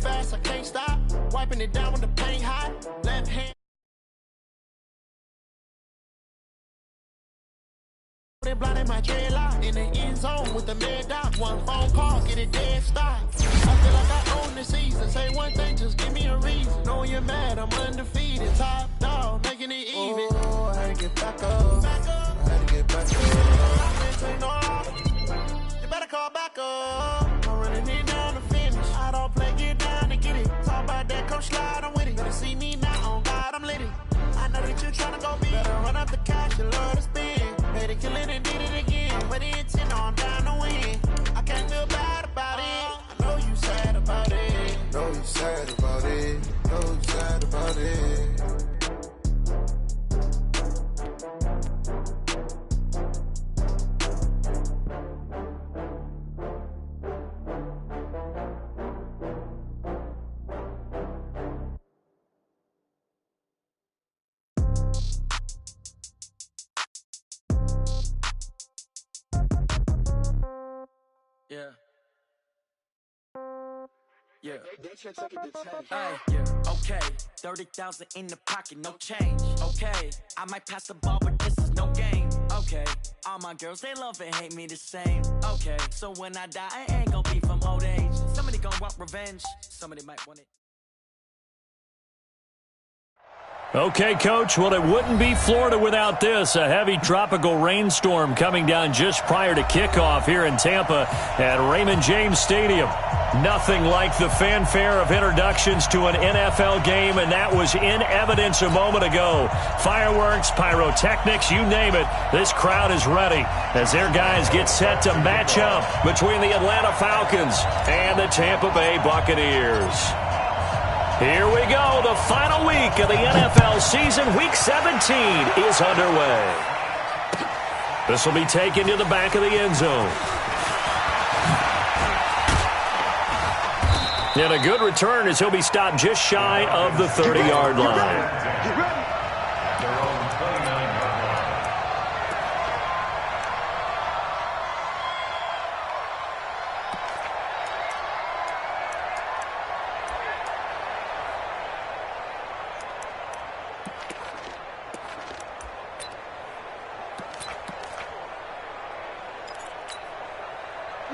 fast, I can't stop. Wiping it down with the paint hot. Left hand. They blinded my dreadlock in the end zone with the mad dot. One phone call, get it dead stop. I feel like I own the season. Say one thing, just give me a reason. Know you're mad, I'm undefeated. Top dog, making it even. Oh, I had to get back up. I had to get back up. You better call back up. I'm running it down to finish. I don't play, get down to get it. Talk about that, come slide, I'm with it. Better see me now, on God, I'm lit it. I know that you're trying to go big. Better run up the cash, you love to spend. Made it, kill it, and did it again. But the intent, no, I'm down to win. I can't feel bad about it. I know you sad about it. Know you sad about it. Know you sad about it. Yeah. Yeah. Yeah. Okay. 30,000 in the pocket, no change. Okay. I might pass the ball, but this is no game. Okay. All my girls, they love and hate me the same. Okay. So when I die, I ain't gonna be from old age. Somebody gonna want revenge. Somebody might want it. Okay, Coach, well, it wouldn't be Florida without this. A heavy tropical rainstorm coming down just prior to kickoff here in Tampa at Raymond James Stadium. Nothing like the fanfare of introductions to an NFL game, and that was in evidence a moment ago. Fireworks, pyrotechnics, you name it. This crowd is ready as their guys get set to match up between the Atlanta Falcons and the Tampa Bay Buccaneers. Here we go. The final week of the NFL season. Week 17 is underway. This will be taken to the back of the end zone. And a good return as he'll be stopped just shy of the 30-yard line.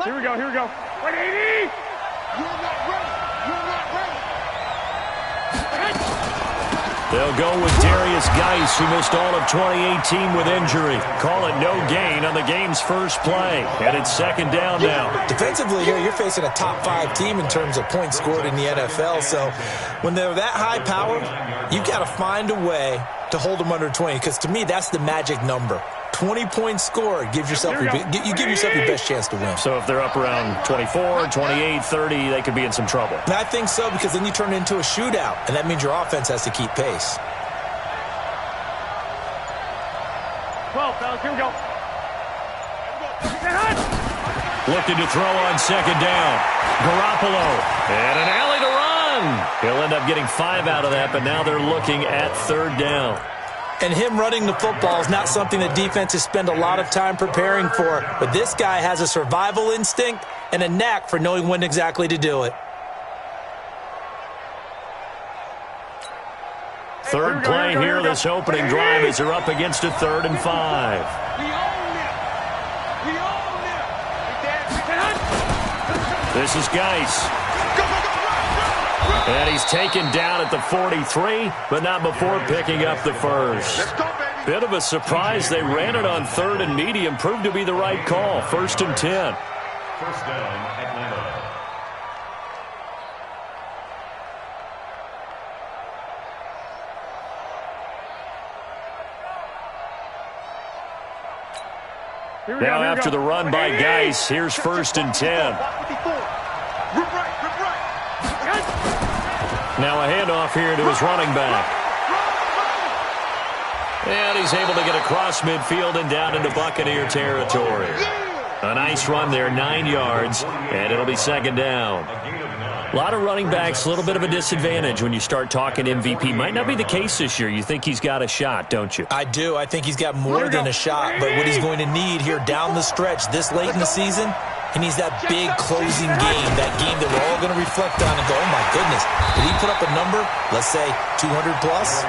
Here we go, here we go. 180! You're not ready. You're not ready. They'll go with Darius Geis, who missed all of 2018 with injury. Call it no gain on the game's first play. And it's second down now. Defensively here, you're facing a top 5 team in terms of points scored in the NFL. So when they're that high powered, you got to find a way to hold them under 20. Because to me, that's the magic number. 20 points scored, give yourself you give yourself your best chance to win. So if they're up around 24, 28, 30, they could be in some trouble. And I think so, because then you turn it into a shootout, and that means your offense has to keep pace. 12, fellas, here we go. Looking to throw on second down. Garoppolo, and an alley to run. He'll end up getting 5 out of that, but now they're looking at third down. And him running the football is not something that defenses spend a lot of time preparing for. But this guy has a survival instinct and a knack for knowing when exactly to do it. Third play here, this opening drive as they're up against a 3rd and 5. This is Geis. And he's taken down at the 43, but not before picking up the first. Bit of a surprise. They ran it on 3rd and medium. Proved to be the right call. 1st and 10. First down, Atlanta. Now after the run by Geis, here's 1st and 10. Now a handoff here to his running back. And he's able to get across midfield and down into Buccaneer territory. A nice run there, 9 yards, and it'll be second down. A lot of running backs, a little bit of a disadvantage when you start talking MVP. Might not be the case this year. You think he's got a shot, don't you? I do. I think he's got more than a shot. But what he's going to need here down the stretch this late in the season He needs that big closing game, that game that we're all going to reflect on and go, oh, my goodness, did he put up a number, let's say 200 plus?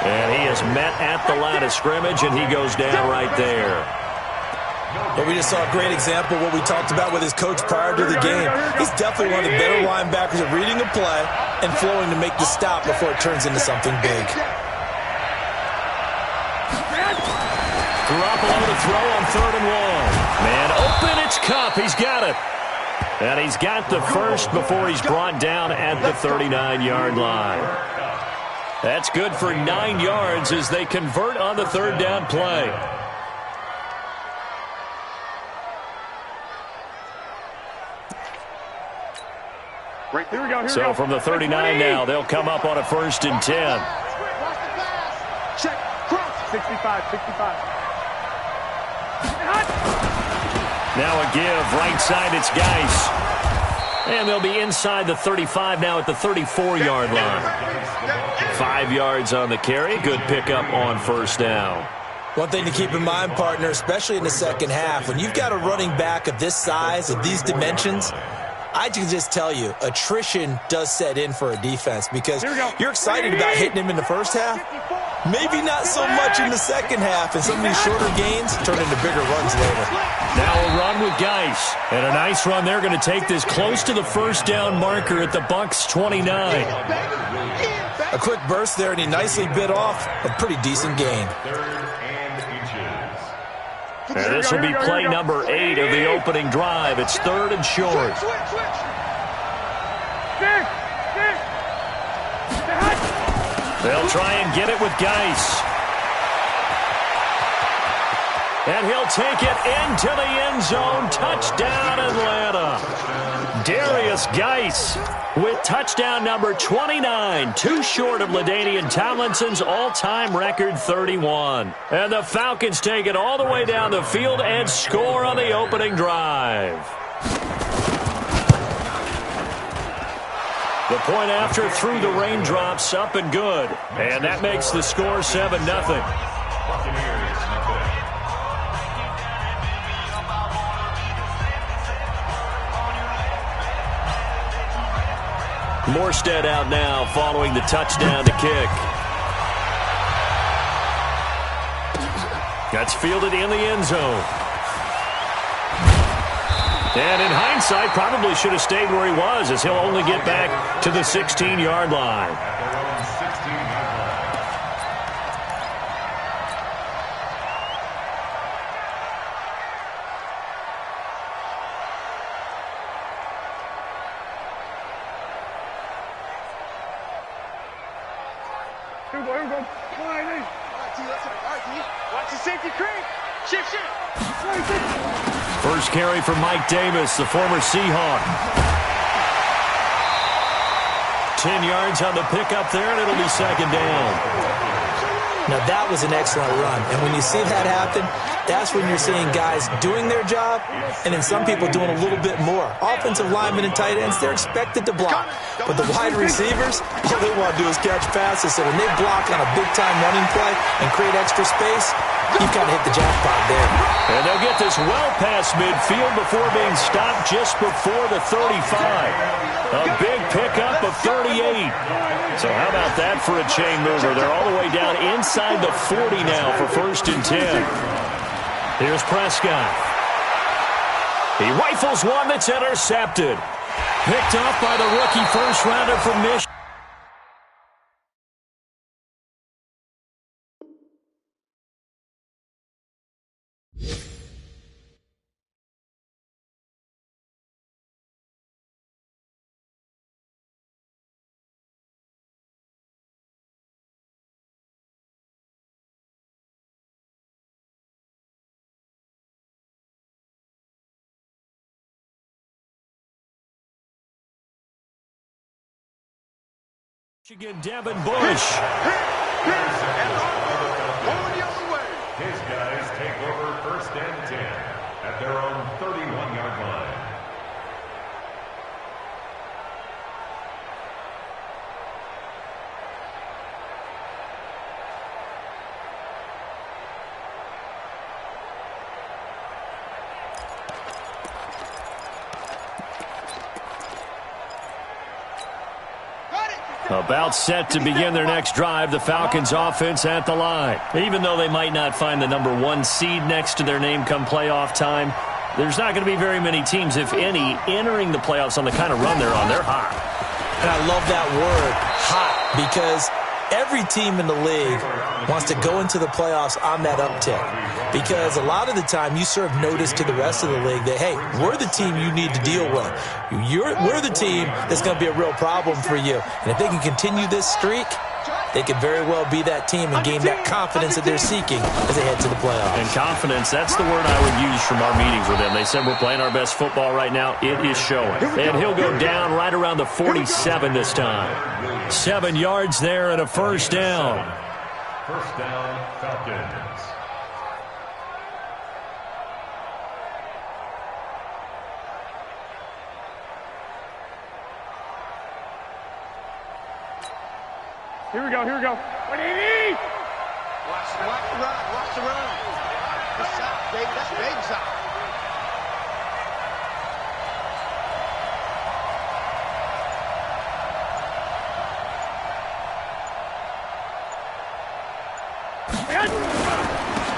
And he is met at the line of scrimmage, and he goes down right there. But we just saw a great example of what we talked about with his coach prior to the game. He's definitely one of the better linebackers at reading a play and flowing to make the stop before it turns into something big. Garoppolo to throw on 3rd and 1. Man open, it's Kupp. He's got it. And he's got the first before he's brought down at the 39-yard line. That's good for 9 yards as they convert on the 3rd down play. Right, here we go. So from the 39 now, they'll come up on a 1st and 10. Check, cross, 65. Now a give, right side, it's Geis. And they'll be inside the 35 now at the 34-yard line. 5 yards on the carry, good pickup on 1st down. One thing to keep in mind, partner, especially in the second half, when you've got a running back of this size, of these dimensions, I can just tell you, attrition does set in for a defense because you're excited about hitting him in the first half. Maybe not so much in the second half, and some of these shorter gains turn into bigger runs later. Now a run with Geis. And a nice run. They're going to take this close to the 1st down marker at the Bucs 29. A quick burst there, and he nicely bit off a pretty decent gain. And this will be play number 8 of the opening drive. It's 3rd and short. They'll try and get it with Geis. And he'll take it into the end zone. Touchdown, Atlanta. Darius Geis with touchdown number 29. Too short of LaDainian Tomlinson's all-time record 31. And the Falcons take it all the way down the field and score on the opening drive. The point after through the raindrops, up and good. And that makes the score 7-0. Morstead out now following the touchdown to kick. That's fielded in the end zone. And in hindsight, probably should have stayed where he was, as he'll only get back to the 16-yard line. Here we go. Come on, Nate. Watch the safety creep. Shift. First carry for Mike Davis, the former Seahawk. 10 yards on the pickup there, and it'll be 2nd down. Now, that was an excellent run. And when you see that happen, that's when you're seeing guys doing their job and then some people doing a little bit more. Offensive linemen and tight ends, they're expected to block. But the wide receivers, all they want to do is catch passes. So when they block on a big-time running play and create extra space, you've got to hit the jackpot there. And they'll get this well past midfield before being stopped just before the 35. A big pickup of 38. So how about that for a chain mover? They're all the way down inside the 40 now for 1st and 10. Here's Prescott. He rifles one that's intercepted. Picked off by the rookie first-rounder from Michigan. Michigan, Devin Bush. His guys take over 1st and 10 at their own 31-yard line. About set to begin their next drive, the Falcons offense at the line. Even though they might not find the number 1 seed next to their name come playoff time, there's not going to be very many teams, if any, entering the playoffs on the kind of run they're on. They're hot. And I love that word, hot, because every team in the league wants to go into the playoffs on that uptick, because a lot of the time you serve notice to the rest of the league that, hey, we're the team you need to deal with. We're the team that's going to be a real problem for you. And if they can continue this streak, they could very well be that team and gain that confidence that they're seeking as they head to the playoffs. And confidence, that's the word I would use from our meetings with them. They said we're playing our best football right now. It is showing. And he'll go down right around the 47 this time. 7 yards there and a first down. First down, Falcons. Here we go, here we go. What do you need? Watch the run, watch the run. That's out, baby. That's baby's out.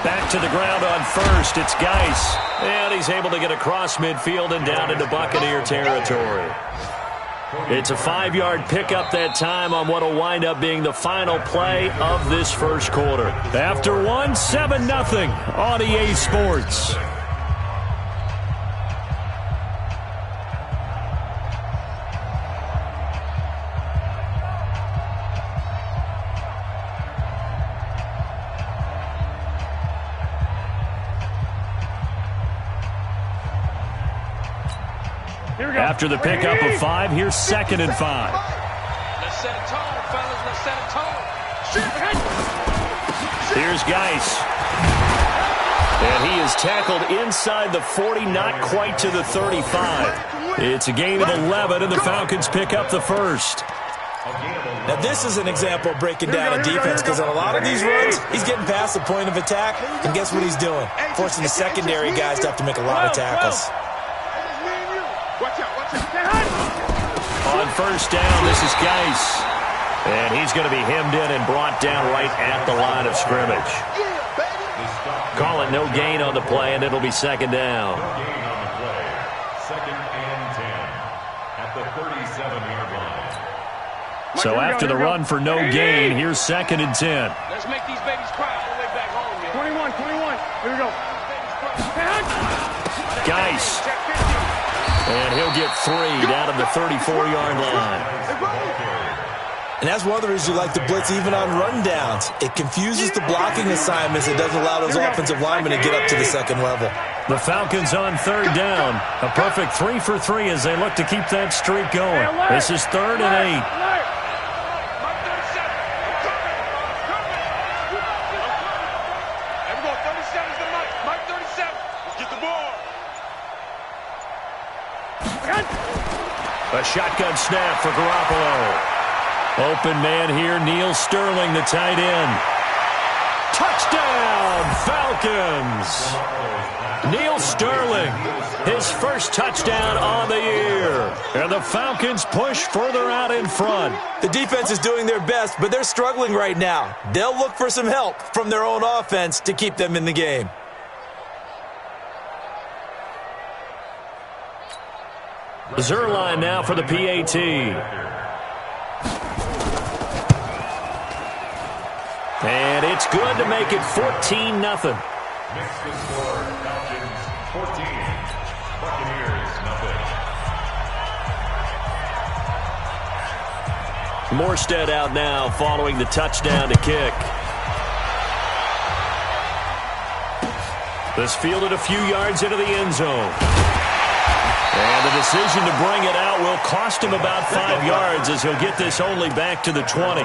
Back to the ground on first. It's Geis. And he's able to get across midfield and down into Buccaneer territory. It's a 5-yard pickup that time on what will wind up being the final play of this first quarter. After one, 7-0 on EA Sports. After the pickup of 5, here's 2nd and 5. Let's set a tone, fellas. Let's set a tone. Here's Geis. And he is tackled inside the 40, not quite to the 35. It's a gain of 11, and the Falcons pick up the first. Now, this is an example of breaking down a defense, because on a lot of these runs, he's getting past the point of attack, and guess what he's doing? Forcing the secondary guys to have to make a lot of tackles. On first down, this is Geis. And he's going to be hemmed in and brought down right at the line of scrimmage. Call it no gain on the play, and it'll be 2nd down. No gain on the play. 2nd and 10 at the 37-yard line. So after the run for no gain, here's 2nd and 10. Let's make these babies cry all the way back home, man. 21. Here we go. Geis. And he'll get 3 down at the 34-yard line. And that's one of the reasons you like to blitz even on rundowns. It confuses the blocking assignments. It doesn't allow those offensive linemen to get up to the 2nd level. The Falcons on 3rd down. A perfect 3 for 3 as they look to keep that streak going. This is 3rd and 8. A shotgun snap for Garoppolo. Open man here, Neil Sterling, the tight end. Touchdown, Falcons! Neil Sterling, his first touchdown on the year. And the Falcons push further out in front. The defense is doing their best, but they're struggling right now. They'll look for some help from their own offense to keep them in the game. Zerline now for the PAT. And it's good to make it 14-0. Next to score, Falcons 14, Buccaneers 0. Morstead out now following the touchdown to kick. This fielded a few yards into the end zone. And the decision to bring it out will cost him about 5 yards as he'll get this only back to the 20.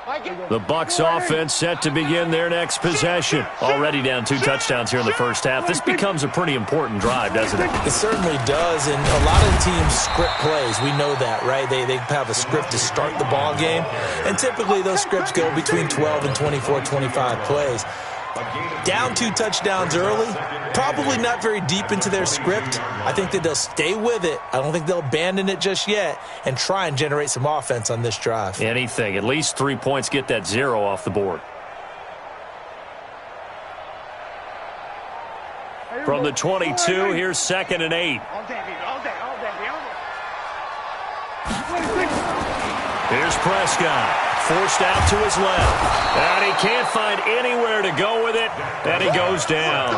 The Bucs offense set to begin their next possession. Already down 2 touchdowns here in the first half. This becomes a pretty important drive, doesn't it? It certainly does, and a lot of teams script plays. We know that, right? They have a script to start the ball game, and typically those scripts go between 12 and 24, 25 plays. Down 2 touchdowns early, probably not very deep into their script. I think that they'll stay with it. I don't think they'll abandon it just yet and try and generate some offense on this drive. Anything. At least 3 points, get that 0 off the board. From the 22, here's 2nd and 8. Here's Prescott. Forced out to his left. And he can't find anywhere to go with it. And he goes down.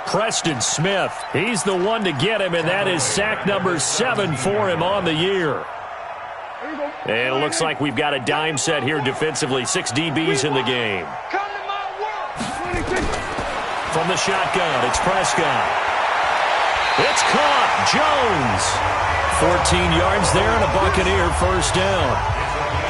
Preston Smith, he's the one to get him, and that is sack number 7 for him on the year. And it looks like we've got a dime set here defensively. 6 DBs in the game. From the shotgun, it's Prescott. It's caught. Jones. 14 yards there and a Buccaneer first down.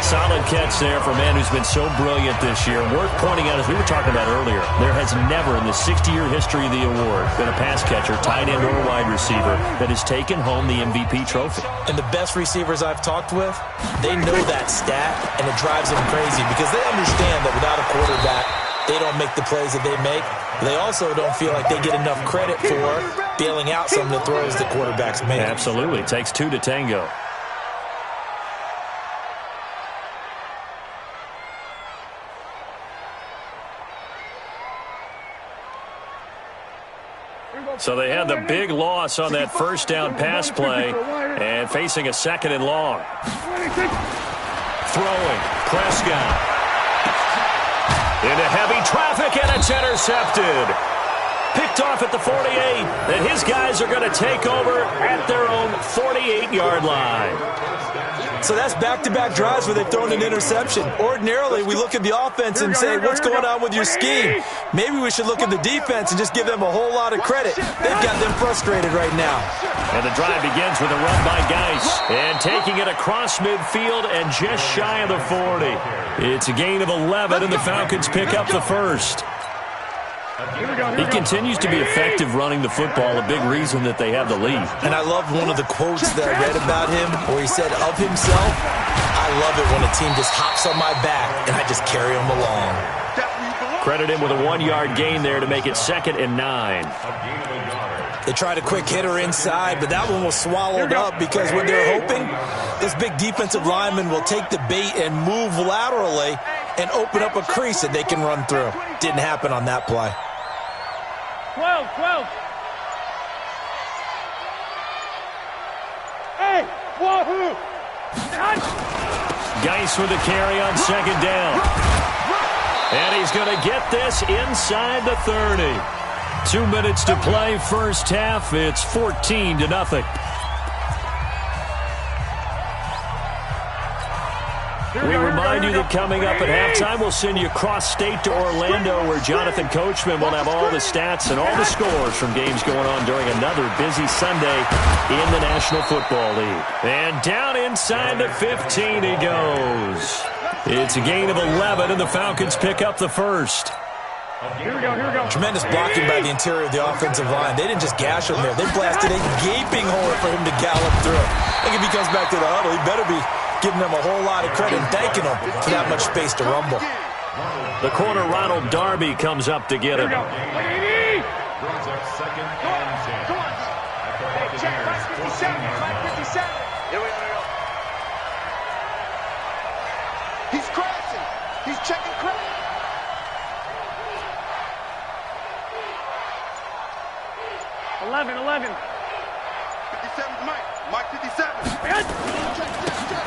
Solid catch there for a man who's been so brilliant this year. Worth pointing out, as we were talking about earlier, there has never in the 60-year history of the award been a pass catcher, tight end, or wide receiver that has taken home the MVP trophy. And the best receivers I've talked with, they know that stat, and it drives them crazy because they understand that without a quarterback, they don't make the plays that they make. They also don't feel like they get enough credit for bailing out some of the throws the quarterbacks make. Absolutely. It takes 2 to tango. So they had the big loss on that first down pass play and facing a 2nd and long. Throwing. Prescott. Into heavy traffic, and it's intercepted. Picked off at the 48, and his guys are going to take over at their own 48-yard line. So that's back-to-back drives where they've thrown an interception. Ordinarily, we look at the offense and say, what's going on with your scheme? Maybe we should look at the defense and just give them a whole lot of credit. They've got them frustrated right now. And the drive begins with a run by Geis. And taking it across midfield and just shy of the 40. It's a gain of 11, and the Falcons pick up the first. He continues to be effective running the football, a big reason that they have the lead. And I love one of the quotes that I read about him where he said of himself, I love it when a team just hops on my back and I just carry them along. Credit him with a 1-yard gain there to make it 2nd and 9. They tried a quick hitter inside, but that one was swallowed up because what they're hoping, this big defensive lineman will take the bait and move laterally and open up a crease that they can run through. Didn't happen on that play. 12. Hey, wahoo! Geis with a carry on 2nd down. And he's going to get this inside the 30. 2 minutes to play first half. It's 14-0. We remind you that coming up at halftime, we'll send you cross-state to Orlando, where Jonathan Coachman will have all the stats and all the scores from games going on during another busy Sunday in the National Football League. And down inside the 15 he goes. It's a gain of 11, and the Falcons pick up the first. Here we go. Tremendous blocking by the interior of the offensive line. They didn't just gash him there. They blasted a gaping hole for him to gallop through. I think if he comes back to the huddle, he better be giving them a whole lot of credit and thanking them for that much space to rumble. The corner, Ronald Darby, comes up to get him. Brings up 2nd and 10. Come on. Hey, check 557. Here we go. He's crashing. He's checking crash. 11. 57's Mike 57.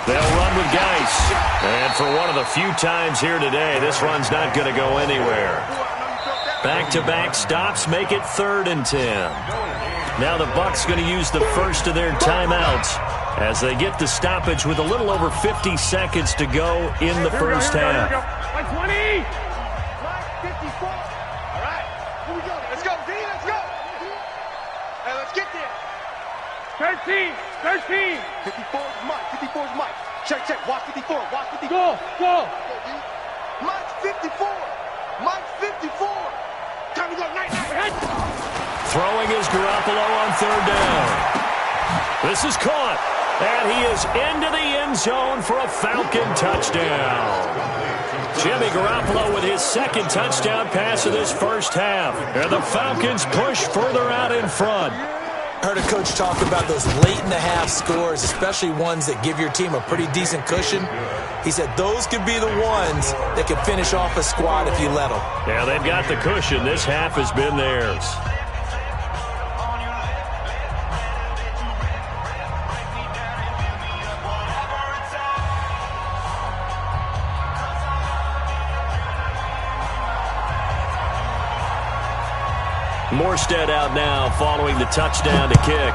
They'll run with Geis. And for one of the few times here today, this run's not going to go anywhere. Back-to-back stops make it 3rd and 10. Now the Bucs going to use the first of their timeouts as they get the stoppage with a little over 50 seconds to go in the first half. Like 20. Mike 54. All right. Here we go. Let's go, D. Let's go. Hey, let's get there. 13. 54's Mike. Check. Watch 54. Go. 54. Mike 54. Time to go. Night. Throwing is Garoppolo on third down. This is caught, and he is into the end zone for a Falcon touchdown. Jimmy Garoppolo with his second touchdown pass of this first half. And the Falcons push further out in front. Heard a coach talk about those late-in-the-half scores, especially ones that give your team a pretty decent cushion. He said those could be the ones that can finish off a squad if you let them. Yeah, they've got the cushion. This half has been theirs. Morstead out now following the touchdown to kick.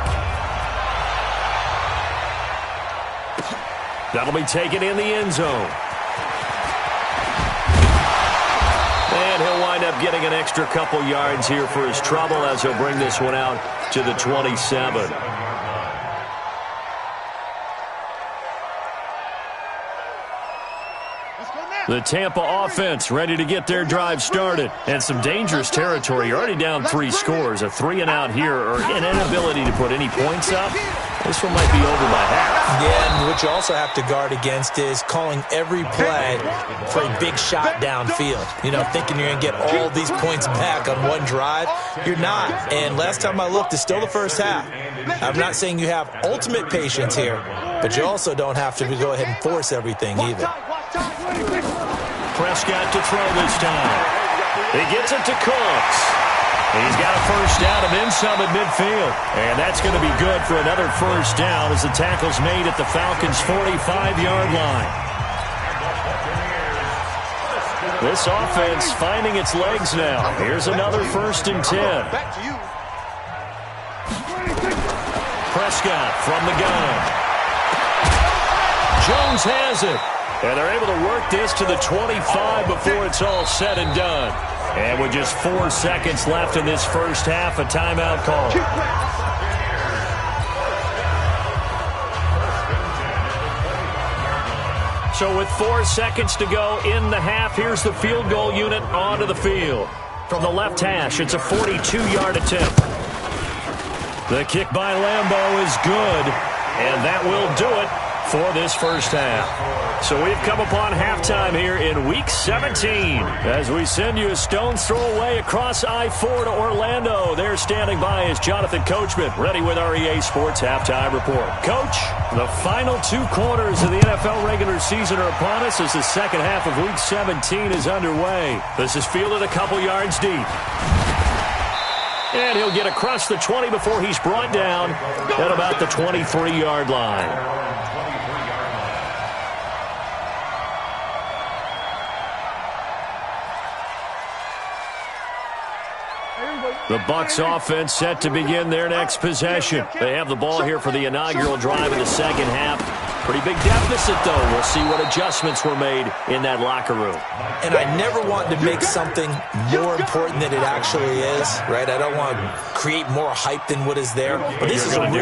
That'll be taken in the end zone. And he'll wind up getting an extra couple yards here for his trouble as he'll bring this one out to the 27. The Tampa offense ready to get their drive started. And some dangerous territory. You're already down 3 scores. A 3-and-out here or an inability to put any points up. This one might be over by half. Yeah, and what you also have to guard against is calling every play for a big shot downfield. You know, thinking you're going to get all these points back on one drive. You're not. And last time I looked, it's still the first half. I'm not saying you have ultimate patience here, but you also don't have to go ahead and force everything either. Prescott to throw this time. He gets it to Cooks. He's got a first down and then some at midfield. And that's going to be good for another first down as the tackle's made at the Falcons' 45-yard line. This offense finding its legs now. Here's another 1st and 10. Prescott from the gun. Jones has it. And they're able to work this to the 25 before it's all said and done. And with just 4 seconds left in this first half, a timeout call. So with 4 seconds to go in the half, here's the field goal unit onto the field. From the left hash, it's a 42-yard attempt. The kick by Lambeau is good, and that will do it for this first half. So we've come upon halftime here in Week 17 as we send you a stone's throw away across I-4 to Orlando. There standing by is Jonathan Coachman, ready with our EA Sports Halftime Report. Coach, the final 2 quarters of the NFL regular season are upon us as the second half of Week 17 is underway. This is fielded a couple yards deep. And he'll get across the 20 before he's brought down at about the 23-yard line. The Bucs offense set to begin their next possession. They have the ball here for the inaugural drive in the second half. Pretty big deficit, though. We'll see what adjustments were made in that locker room. And I never want to make something more important than it actually is, right? I don't want to create more hype than what is there. But this is I'm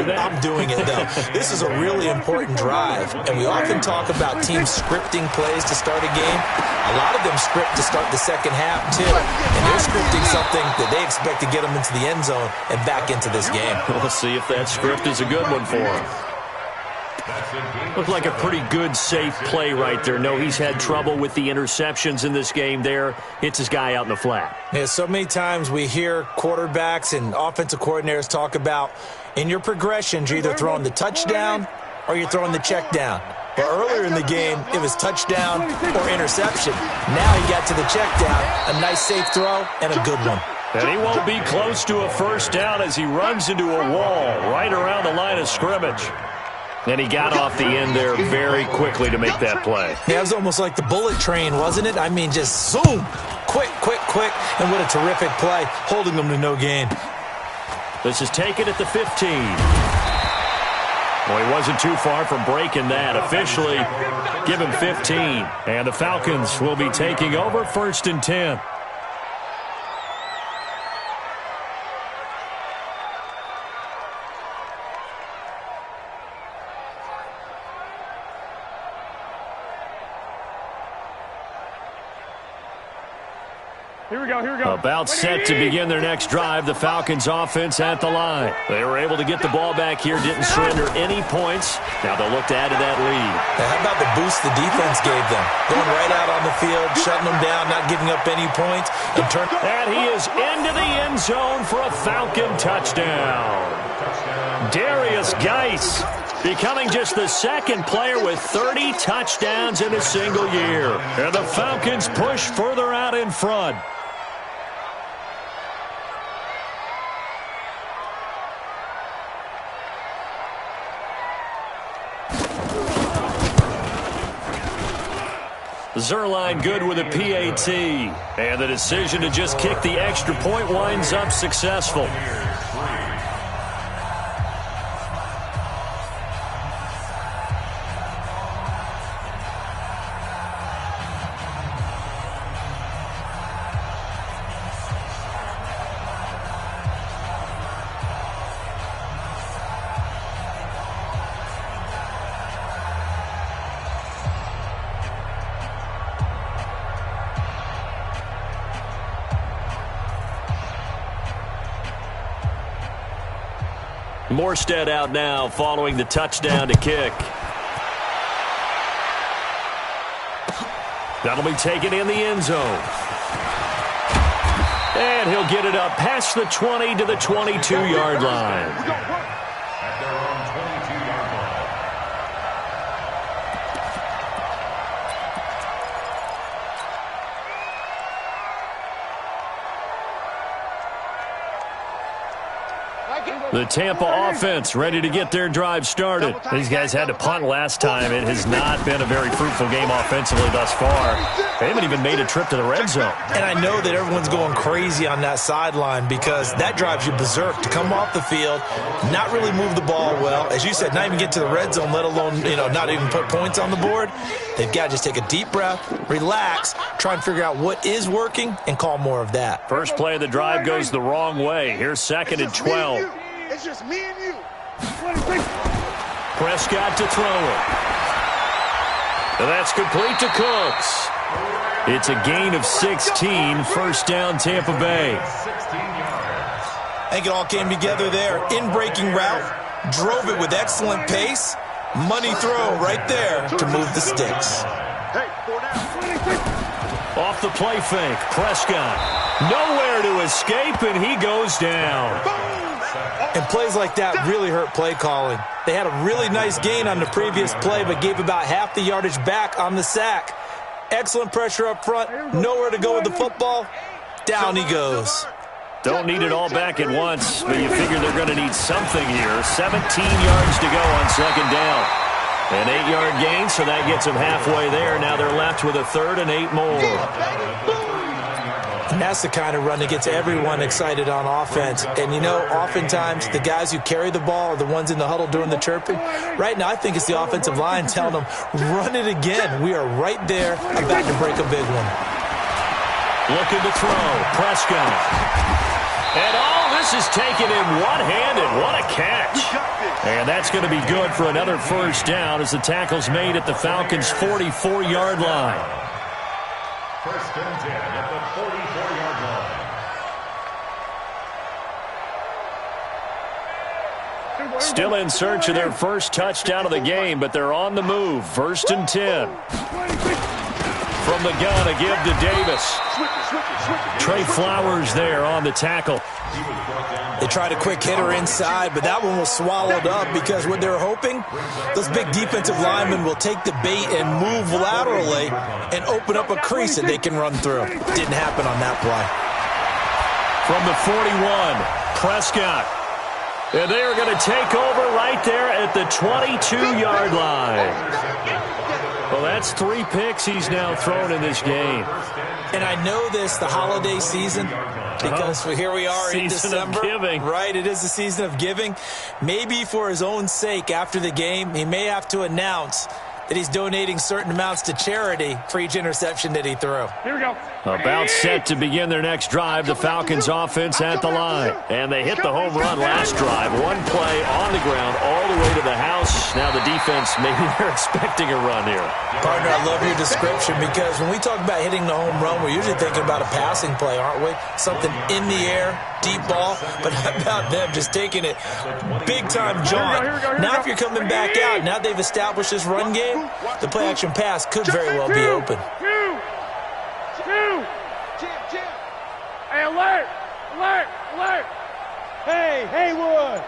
doing it, though. This is a really important drive. And we often talk about teams scripting plays to start a game. A lot of them script to start the second half, too. And they're scripting something that they expect to get them into the end zone and back into this game. We'll see if that script is a good one for them. Looked like a pretty good, safe play right there. No, he's had trouble with the interceptions in this game there. Hits his guy out in the flat. Yeah, so many times we hear quarterbacks and offensive coordinators talk about in your progressions, you're either throwing the touchdown or you're throwing the check down. But earlier in the game, it was touchdown or interception. Now he got to the check down, a nice safe throw, and a good one. And he won't be close to a first down as he runs into a wall right around the line of scrimmage. And he got off the end there very quickly to make that play. Yeah, it was almost like the bullet train, wasn't it? I mean, just zoom, quick, and what a terrific play, holding them to no gain. This is taken at the 15. Well, he wasn't too far from breaking that. Officially, give him 15. And the Falcons will be taking over 1st and 10. Here we go, here we go. About set to begin their next drive, the Falcons offense at the line. They were able to get the ball back here, didn't surrender any points. Now they'll look to add to that lead. Now, how about the boost the defense gave them? Going right out on the field, shutting them down, not giving up any points. And he is into the end zone for a Falcon touchdown. Darius Geis becoming just the second player with 30 touchdowns in a single year. And the Falcons push further out in front. Zerline good with a PAT. And the decision to just kick the extra point winds up successful. Morstead out now following the touchdown to kick. That'll be taken in the end zone. And he'll get it up past the 20 to the 22-yard line. At their own 22-yard line. The Tampa offense ready to get their drive started. These guys had to punt last time. It has not been a very fruitful game offensively thus far. They haven't even made a trip to the red zone. And I know that everyone's going crazy on that sideline because that drives you berserk to come off the field, not really move the ball well. As you said, not even get to the red zone, let alone, not even put points on the board. They've got to just take a deep breath, relax, try and figure out what is working, and call more of that. First play of the drive goes the wrong way. Here's 2nd and 12. It's just me and you. Prescott to throw it. And that's complete to Cooks. It's a gain of 16. First down, Tampa Bay. 16 yards. I think it all came together there. In-breaking route, drove it with excellent pace. Money throw right there to move the sticks. Hey, 4 down. Off the play fake, Prescott. Nowhere to escape, and he goes down. And plays like that really hurt play calling. They had a really nice gain on the previous play, but gave about half the yardage back on the sack. Excellent pressure up front. Nowhere to go with the football. Down he goes. Don't need it all back at once, but you figure they're going to need something here. 17 yards to go on 2nd down. An 8-yard gain, so that gets them halfway there. Now they're left with a 3rd and 8 more. And that's the kind of run that gets everyone excited on offense. And, oftentimes the guys who carry the ball are the ones in the huddle doing the chirping. Right now, I think it's the offensive line telling them, run it again. We are right there about to break a big one. Looking to throw. Prescott. And all this is taken in one-handed. What a catch. And that's going to be good for another first down as the tackle's made at the Falcons' 44-yard line. First and 10 at the 44-yard line. Still in search of their first touchdown of the game, but they're on the move. 1st and 10. From the gun, a give to Davis. Trey Flowers there on the tackle. They tried a quick hitter inside, but that one was swallowed up because what they were hoping, those big defensive linemen will take the bait and move laterally and open up a crease that they can run through. Didn't happen on that play. From the 41, Prescott. And they are going to take over right there at the 22-yard line. Well, that's 3 picks he's now thrown in this game. And I know this, the holiday season, because here we are in December. Season of giving. Right, it is the season of giving. Maybe for his own sake after the game, he may have to announce that he's donating certain amounts to charity for each interception that he threw. Here we go. About set to begin their next drive, the Falcons offense at the line. And they hit the home run last drive. One play on the ground all the way to the house. pass. Now the defense, maybe they're expecting a run here. Partner, I love your description because when we talk about hitting the home run, we're usually thinking about a passing play, aren't we? Something in the air, deep ball. But how about them just taking it big-time jaunt? Now if you're coming back out, now they've established this run game, the play-action pass could very well be open. Hey, alert! Alert! Alert! Hey, Haywood!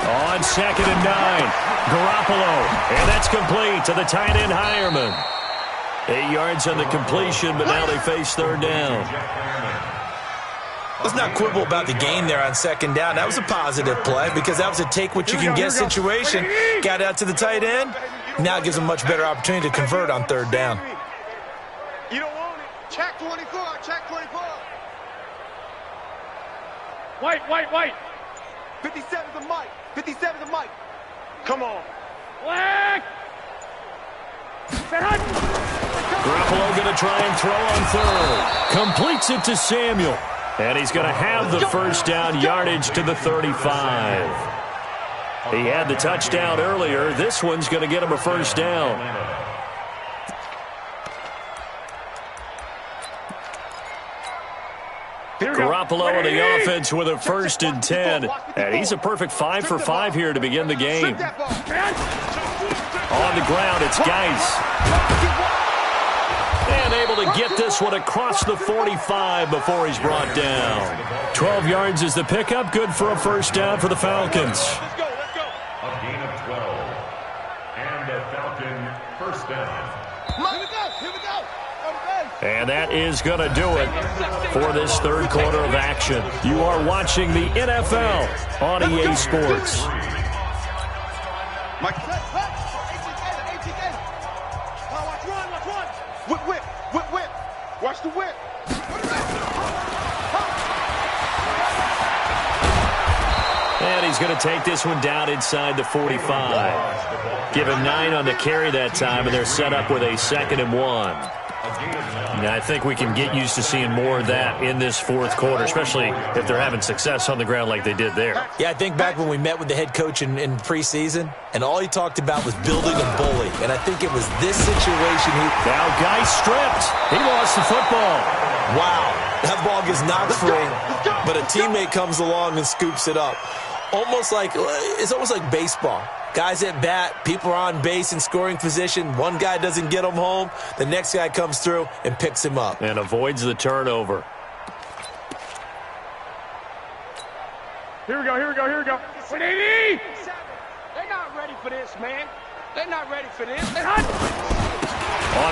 On 2nd and 9, Garoppolo, and that's complete to the tight end Hireman. 8 yards on the completion, but now they face 3rd down. Let's not quibble about the gain there on 2nd down. That was a positive play because that was a take-what-you-can-get situation. Got out to the tight end. Now it gives them a much better opportunity to convert on 3rd down. You don't want it. Check 24. Check 24. White. 57's the mic. 57's the mic. Come on. Black. Garoppolo going to try and throw on 3rd. Completes it to Samuel. And he's going to have the 1st down, yardage to the 35. He had the touchdown earlier. This one's going to get him a 1st down. Garoppolo in the offense with a 1st and 10. And he's a perfect 5 for 5 here to begin the game. On the ground, it's Geis. And able to get this one across the 45 before he's brought down. 12 yards is the pickup. Good for a 1st down for the Falcons. Let's go. A gain of 12. And a Falcon 1st down. Here we go. And that is going to do it for this 3rd quarter of action. You are watching the NFL on EA Sports. Mike. Whip. Watch the whip. And he's going to take this one down inside the 45. Give him 9 on the carry that time, and they're set up with a 2nd and 1. Now, I think we can get used to seeing more of that in this 4th quarter, especially if they're having success on the ground like they did there. Yeah, I think back when we met with the head coach in preseason, and all he talked about was building a bully. And I think it was this situation. Now, Geis stripped. He lost the football. Wow, that ball gets knocked free, but a teammate comes along and scoops it up. It's almost like baseball. Guys at bat, people are on base in scoring position. One guy doesn't get him home. The next guy comes through and picks him up. And avoids the turnover. Here we go. 180! They're not ready for this, man. They're not ready for this. On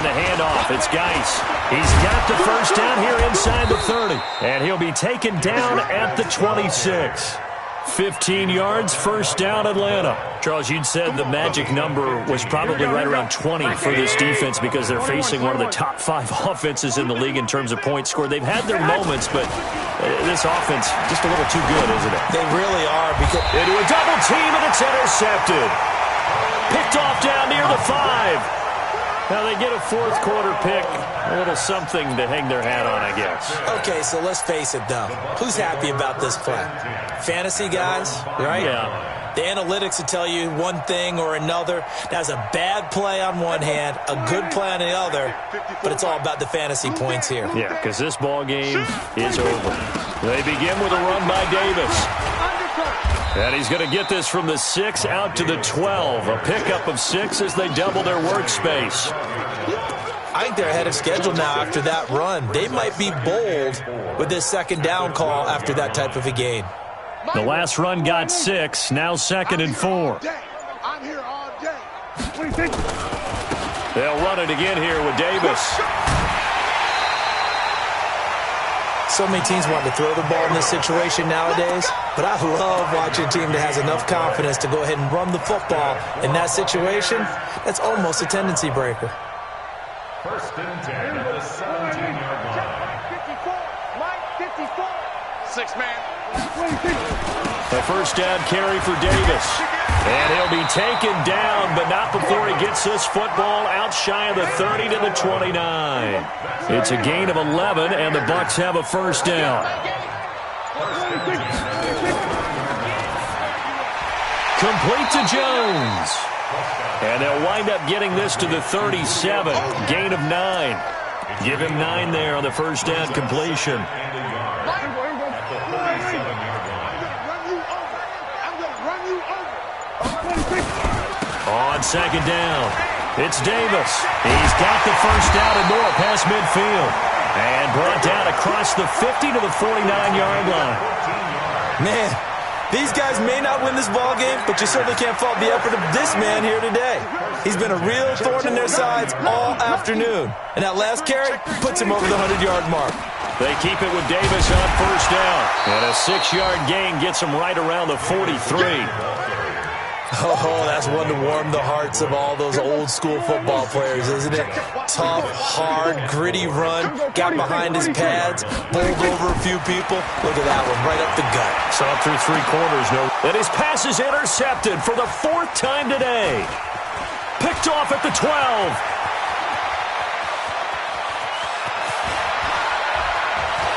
the handoff, it's Geis. He's got the 1st down here inside the 30. And he'll be taken down at the 26. 15 yards, 1st down, Atlanta. Charles, you'd said the magic number was probably right around 20 for this defense because they're facing one of the top 5 offenses in the league in terms of points scored. They've had their moments, but this offense just a little too good, isn't it? They really are. Because into a double team, and it's intercepted. Picked off down near the 5. Now they get a 4th quarter pick. A little something to hang their hat on, I guess. Okay, so let's face it, though. Who's happy about this play? Fantasy guys, right? Yeah. The analytics will tell you one thing or another. That's a bad play on one hand, a good play on the other, but it's all about the fantasy points here. Yeah, because this ball game is over. They begin with a run by Davis. And he's going to get this from the 6 out to the 12. A pickup of 6 as they double their workspace. I think they're ahead of schedule now after that run. They might be bold with this 2nd down call after that type of a gain. The last run got 6, now 2nd and 4. I'm here all day. What do you think? They'll run it again here with Davis. So many teams want to throw the ball in this situation nowadays, but I love watching a team that has enough confidence to go ahead and run the football. In that situation, that's almost a tendency breaker. 1st and 10 at the 17-yard line. 54. Mike, 54. 6 man. The 1st down carry for Davis. And he'll be taken down, but not before he gets this football out shy of the 30 to the 29. It's a gain of 11, and the Bucs have a 1st down. Complete to Jones. And they'll wind up getting this to the 37. Gain of 9. Give him 9 there on the first down completion. On second down, it's Davis. He's got the first down and more past midfield. And brought down across the 50 to the 49-yard line. Man, these guys may not win this ball game, but you certainly can't fault the effort of this man here today. He's been a real thorn in their sides all afternoon. And that last carry puts him over the 100-yard mark. They keep it with Davis on first down. And a 6-yard gain gets him right around the 43. Oh, that's one to warm the hearts of all those old-school football players, isn't it? Tough, hard, gritty run, got behind his pads, bowled over a few people. Look at that one, right up the gut. Saw through 3 quarters, no. And his pass is intercepted for the 4th time today. Picked off at the 12.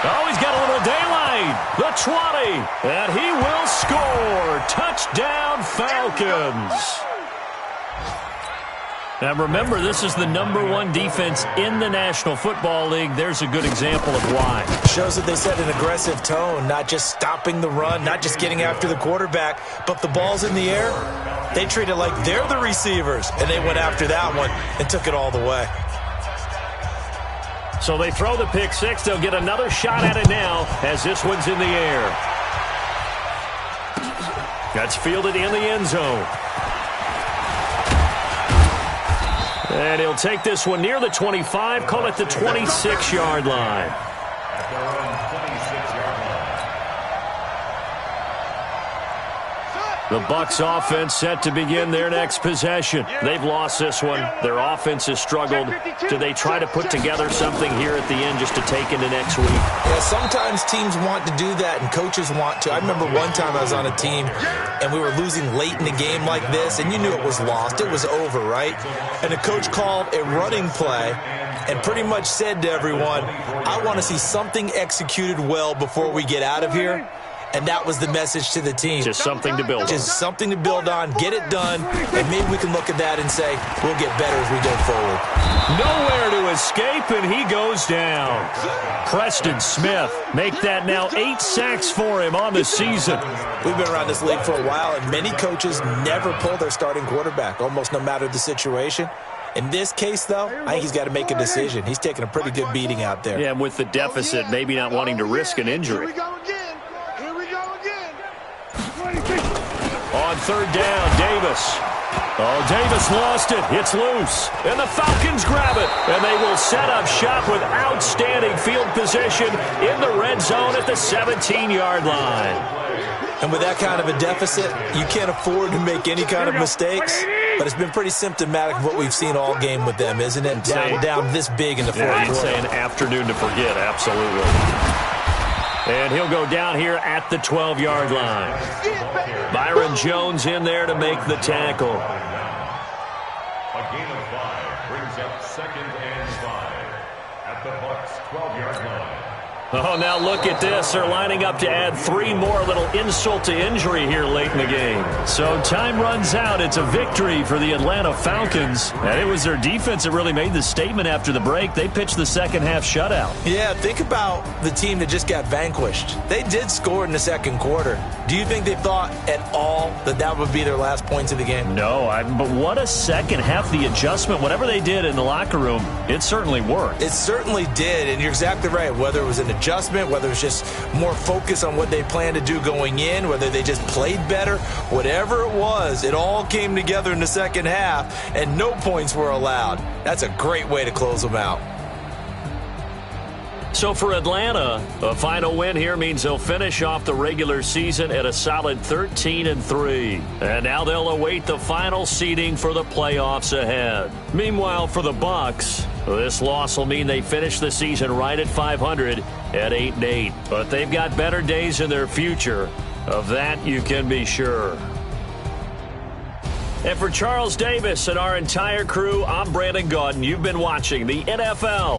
Oh, he's got a little daylight. The 20. And he will score. Touchdown, Falcons. Now, remember, this is the #1 defense in the National Football League. There's a good example of why. Shows that they set an aggressive tone, not just stopping the run, not just getting after the quarterback, but the ball's in the air. They treat it like they're the receivers, and they went after that one and took it all the way. So they throw the pick six. They'll get another shot at it now as this one's in the air. That's fielded in the end zone. And he'll take this one near the 25, call it the 26-yard line. The Bucs offense set to begin their next possession. They've lost this one. Their offense has struggled. Do they try to put together something here at the end just to take into next week? Yeah, sometimes teams want to do that and coaches want to. I remember one time I was on a team and we were losing late in the game like this, and you knew it was lost. It was over, right? And the coach called a running play and pretty much said to everyone, I want to see something executed well before we get out of here. And that was the message to the team. Just something to build on. Just something to build on, get it done, and maybe we can look at that and say, we'll get better as we go forward. Nowhere to escape, and he goes down. Preston Smith, make that now 8 sacks for him on the season. We've been around this league for a while, and many coaches never pull their starting quarterback, almost no matter the situation. In this case, though, I think he's got to make a decision. He's taking a pretty good beating out there. Yeah, and with the deficit, maybe not wanting to risk an injury. On third down, Davis. Oh, Davis lost it. It's loose. And the Falcons grab it. And they will set up shop with outstanding field position in the red zone at the 17-yard line. And with that kind of a deficit, you can't afford to make any kind of mistakes. But it's been pretty symptomatic of what we've seen all game with them, isn't it? Down this big in the fourth quarter. I'd say an afternoon to forget, absolutely. And he'll go down here at the 12-yard line. Byron Jones in there to make the tackle. A gain of 5 brings up 2nd and 5 at the Bucs' 12-yard line. Oh, now look at this. They're lining up to add 3 more, little insult to injury here late in the game. So time runs out. It's a victory for the Atlanta Falcons. And it was their defense that really made the statement after the break. They pitched the second-half shutout. Yeah, think about the team that just got vanquished. They did score in the second quarter. Do you think they thought at all that that would be their last points of the game? No, but what a second half. The adjustment, whatever they did in the locker room, it certainly worked. It certainly did, and you're exactly right. Whether it was an adjustment, whether it's just more focus on what they plan to do going in, whether they just played better, whatever it was, it all came together in the second half, and no points were allowed. That's a great way to close them out. So for Atlanta, a final win here means they'll finish off the regular season at a solid 13-3. And now they'll await the final seeding for the playoffs ahead. Meanwhile, for the Bucs, this loss will mean they finish the season right at 500 at 8-8. But they've got better days in their future. Of that, you can be sure. And for Charles Davis and our entire crew, I'm Brandon Gaudin. You've been watching the NFL